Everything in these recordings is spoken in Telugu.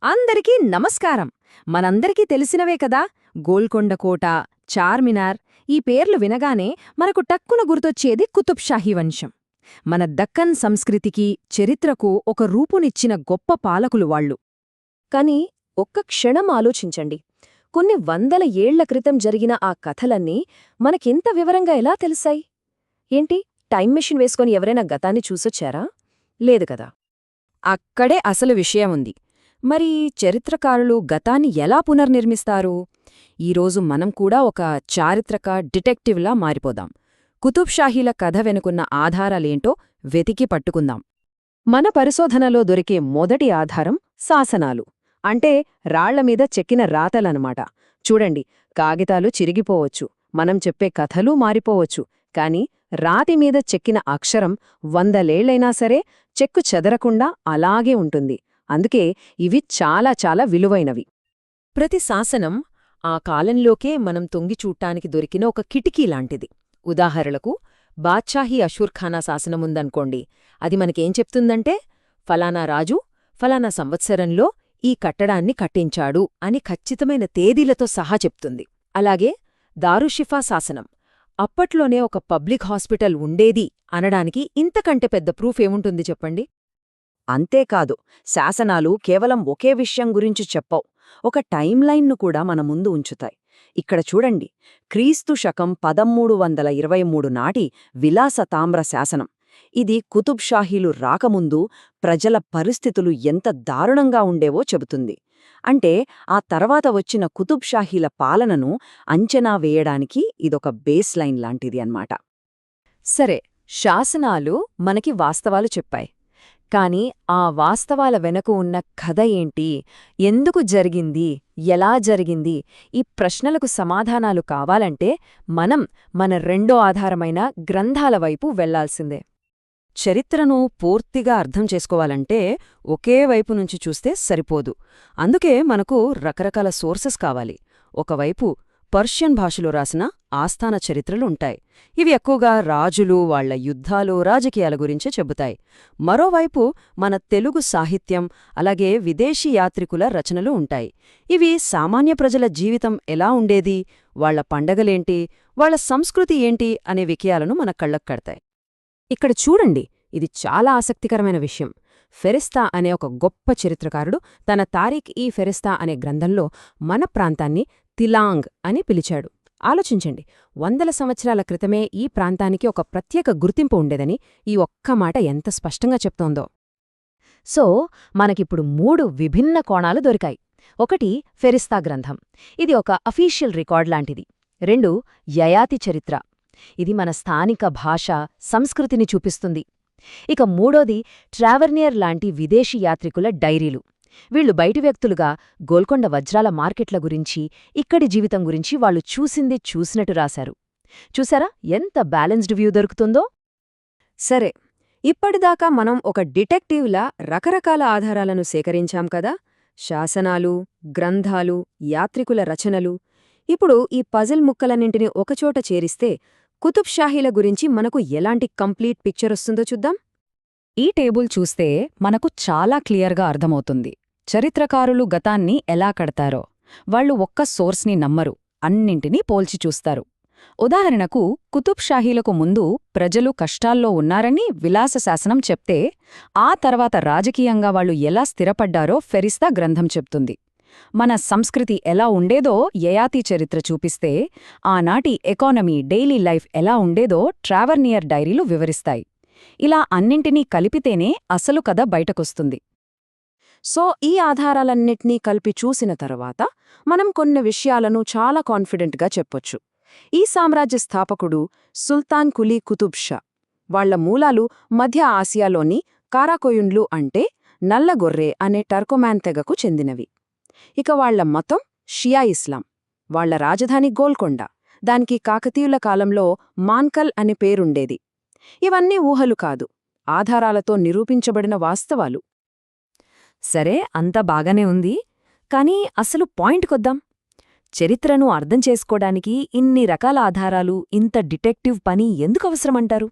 అందరికీ నమస్కారం. మనందరికీ తెలిసినవే కదా, గోల్కొండ కోట, చార్మినార్. ఈ పేర్లు వినగానే మనకు టక్కున గుర్తొచ్చేది కుతుబ్ షాహీ వంశం. మన దక్కన్ సంస్కృతికి, చరిత్రకు ఒక రూపునిచ్చిన గొప్ప పాలకులు వాళ్ళు. కాని ఒక్క క్షణం ఆలోచించండి. కొన్ని వందల ఏళ్ల క్రితం జరిగిన ఆ కథలన్నీ మనకింత వివరంగా ఎలా తెలిసాయి? ఏంటి, టైం మెషిన్ వేసుకొని ఎవరైనా గతాన్ని చూసొచ్చారా? లేదు కదా. అక్కడే అసలు విషయముంది. మరి చరిత్రకారులు గతాన్ని ఎలా పునర్నిర్మిస్తారు? ఈరోజు మనం కూడా ఒక చారిత్రక డిటెక్టివ్లా మారిపోదాం. కుతుబ్ షాహీల కథ వెనుకున్న ఆధారాలేంటో వెతికి పట్టుకుందాం. మన పరిశోధనలో దొరికే మొదటి ఆధారం శాసనాలు, అంటే రాళ్లమీద చెక్కిన రాతలనమాట. చూడండి, కాగితాలు చిరిగిపోవచ్చు, మనం చెప్పే కథలూ మారిపోవచ్చు, కాని రాతిమీద చెక్కిన అక్షరం వందలేళ్లైనా సరే చెక్కు చెదరకుండా అలాగే ఉంటుంది. అందుకే ఇవి చాలా చాలా విలువైనవి. ప్రతి శాసనం ఆ కాలంలోకే మనం తొంగిచూట్టానికి దొరికిన ఒక కిటికీ లాంటిది. ఉదాహరణకు, బాద్షాహీ అషూర్ఖానా శాసనముందనుకోండి. అది మనకేం చెప్తుందంటే, ఫలానా రాజు ఫలానా సంవత్సరంలో ఈ కట్టడాన్ని కట్టించాడు అని ఖచ్చితమైన తేదీలతో సహా చెప్తుంది. అలాగే దారుషిఫా శాసనం, అప్పట్లోనే ఒక పబ్లిక్ హాస్పిటల్ ఉండేది అనడానికి ఇంతకంటే పెద్ద ప్రూఫ్ ఏముంటుంది చెప్పండి? అంతేకాదు, శాసనాలు కేవలం ఒకే విషయం గురించి చెప్పవు, ఒక టైంలైన్ను కూడా మన ముందు ఉంచుతాయి. ఇక్కడ చూడండి, క్రీస్తు శకం 1323 నాటి విలాస తామ్ర శాసనం. ఇది కుతుబ్ షాహీలు రాకముందు ప్రజల పరిస్థితులు ఎంత దారుణంగా ఉండేవో చెబుతుంది. అంటే ఆ తర్వాత వచ్చిన కుతుబ్ షాహీల పాలనను అంచనా వేయడానికి ఇదొక బేస్ లైన్ లాంటిది అన్నమాట. సరే, శాసనాలు మనకి వాస్తవాలు చెప్పాయి. కాని ఆ వాస్తవాల వెనక ఉన్న కథ ఏంటి, ఎందుకు జరిగింది, ఎలా జరిగింది, ఈ ప్రశ్నలకు సమాధానాలు కావాలంటే మనం మన రెండో ఆధారమైన గ్రంథాల వైపు వెళ్లాల్సిందే. చరిత్రను పూర్తిగా అర్థం చేసుకోవాలంటే ఒకే వైపు నుంచి చూస్తే సరిపోదు. అందుకే మనకు రకరకాల సోర్సెస్ కావాలి. ఒకవైపు పర్షియన్ భాషలో రాసిన ఆస్థాన చరిత్రలుంటాయి. ఇవి ఎక్కువగా రాజులు, వాళ్ల యుద్ధాలు, రాజకీయాల గురించే చెబుతాయి. మరోవైపు మన తెలుగు సాహిత్యం, అలాగే విదేశీ యాత్రికుల రచనలు ఉంటాయి. ఇవి సామాన్య ప్రజల జీవితం ఎలా ఉండేది, వాళ్ల పండగలేంటి, వాళ్ల సంస్కృతి ఏంటి అనే విషయాలను మన కళ్లకు కడతాయి. ఇక్కడ చూడండి, ఇది చాలా ఆసక్తికరమైన విషయం. ఫెరిస్తా అనే ఒక గొప్ప చరిత్రకారుడు తన తారీఖ్-ఈ-ఫెరిస్తా అనే గ్రంథంలో మన ప్రాంతాన్ని తిలాంగ్ అని పిలిచాడు. ఆలోచించండి, వందల సంవత్సరాల క్రితమే ఈ ప్రాంతానికి ఒక ప్రత్యేక గుర్తింపు ఉండేదని ఈ ఒక్క మాట ఎంత స్పష్టంగా చెప్తోందో. సో మనకిప్పుడు 3 విభిన్న కోణాలు దొరికాయి. ఒకటి ఫెరిస్తా గ్రంథం, ఇది ఒక అఫీషియల్ రికార్డ్ లాంటిది. 2 యయాతి చరిత్ర, ఇది మన స్థానిక భాష, సంస్కృతిని చూపిస్తుంది. ఇక 3వది ట్రావర్నియర్ లాంటి విదేశీ యాత్రికుల డైరీలు. వీళ్లు బయటి వ్యక్తులుగా గోల్కొండ వజ్రాల మార్కెట్ల గురించి, ఇక్కడి జీవితం గురించి వాళ్ళు చూసింది చూసినట్టు రాశారు. చూసారా ఎంత బ్యాలెన్స్డ్ వ్యూ దొరుకుతుందో? సరే, ఇప్పటిదాకా మనం ఒక డిటెక్టివ్లా రకరకాల ఆధారాలను సేకరించాం కదా. శాసనాలు, గ్రంథాలు, యాత్రికుల రచనలు. ఇప్పుడు ఈ పజిల్ ముక్కలన్నింటినీ ఒకచోట చేరిస్తే కుతుబ్ షాహీల గురించి మనకు ఎలాంటి కంప్లీట్ పిక్చర్ వస్తుందో చూద్దాం. ఈ టేబుల్ చూస్తే మనకు చాలా క్లియర్గా అర్థమవుతుంది చరిత్రకారులు గతాన్ని ఎలా కడతారో. వాళ్లు ఒక్క సోర్స్ని నమ్మరు, అన్నింటినీ పోల్చి చూస్తారు. ఉదాహరణకు, కుతుబ్ షాహీలకు ముందు ప్రజలు కష్టాల్లో ఉన్నారని విలాస శాసనం చెప్తే, ఆ తర్వాత రాజకీయంగా వాళ్లు ఎలా స్థిరపడ్డారో ఫెరిస్తా గ్రంథం చెప్తుంది. మన సంస్కృతి ఎలా ఉండేదో యయాతి చరిత్ర చూపిస్తే, ఆనాటి ఎకానమీ, డైలీ లైఫ్ ఎలా ఉండేదో ట్రావర్నియర్ డైరీలు వివరిస్తాయి. ఇలా అన్నింటినీ కలిపితేనే అసలు కథ బయటకొస్తుంది. సో ఈ ఆధారాలన్నిటినీ కలిపి చూసిన తరువాత మనం కొన్ని విషయాలను చాలా కాన్ఫిడెంట్గా చెప్పొచ్చు. ఈ సామ్రాజ్య స్థాపకుడు సుల్తాన్ కులీ కుతుబ్ షా. వాళ్ల మూలాలు మధ్య ఆసియాలోని కారాకోయుండ్లు, అంటే నల్లగొర్రె అనే టర్కోమాన్ తెగకు చెందినవి. ఇక వాళ్ల మతం షియా ఇస్లాం. వాళ్ల రాజధాని గోల్కొండ, దానికి కాకతీయుల కాలంలో మాన్కల్ అనే పేరుండేది. ఇవన్నీ ఊహలు కాదు, ఆధారాలతో నిరూపించబడిన వాస్తవాలు. సరే, అంతా బాగానే ఉంది. కానీ అసలు పాయింట్కొద్దాం. చరిత్రను అర్థం చేసుకోడానికి ఇన్ని రకాల ఆధారాలు, ఇంత డిటెక్టివ్ పని ఎందుకు అవసరమంటారు?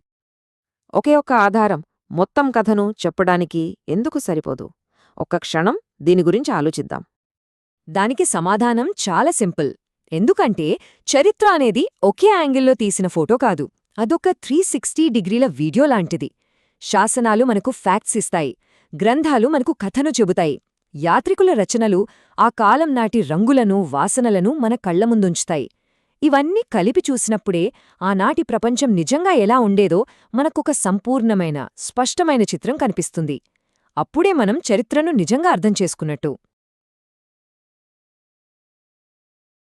ఒకే ఒక్క ఆధారం మొత్తం కథను చెప్పడానికి ఎందుకు సరిపోదు? ఒక్క క్షణం దీని గురించి ఆలోచిద్దాం. దానికి సమాధానం చాలా సింపుల్. ఎందుకంటే చరిత్ర అనేది ఒకే యాంగిల్లో తీసిన ఫోటో కాదు, అదొక 360 డిగ్రీల వీడియో లాంటిది. శాసనాలు మనకు ఫ్యాక్ట్స్ ఇస్తాయి, గ్రంథాలు మనకు కథను చెబుతాయి, యాత్రికుల రచనలు ఆ కాలం నాటి రంగులను, వాసనలను మన కళ్ల ముందుంచుతాయి. ఇవన్నీ కలిపి చూసినప్పుడే ఆనాటి ప్రపంచం నిజంగా ఎలా ఉండేదో మనకొక సంపూర్ణమైన, స్పష్టమైన చిత్రం కనిపిస్తుంది. అప్పుడే మనం చరిత్రను నిజంగా అర్థం చేసుకున్నట్టు.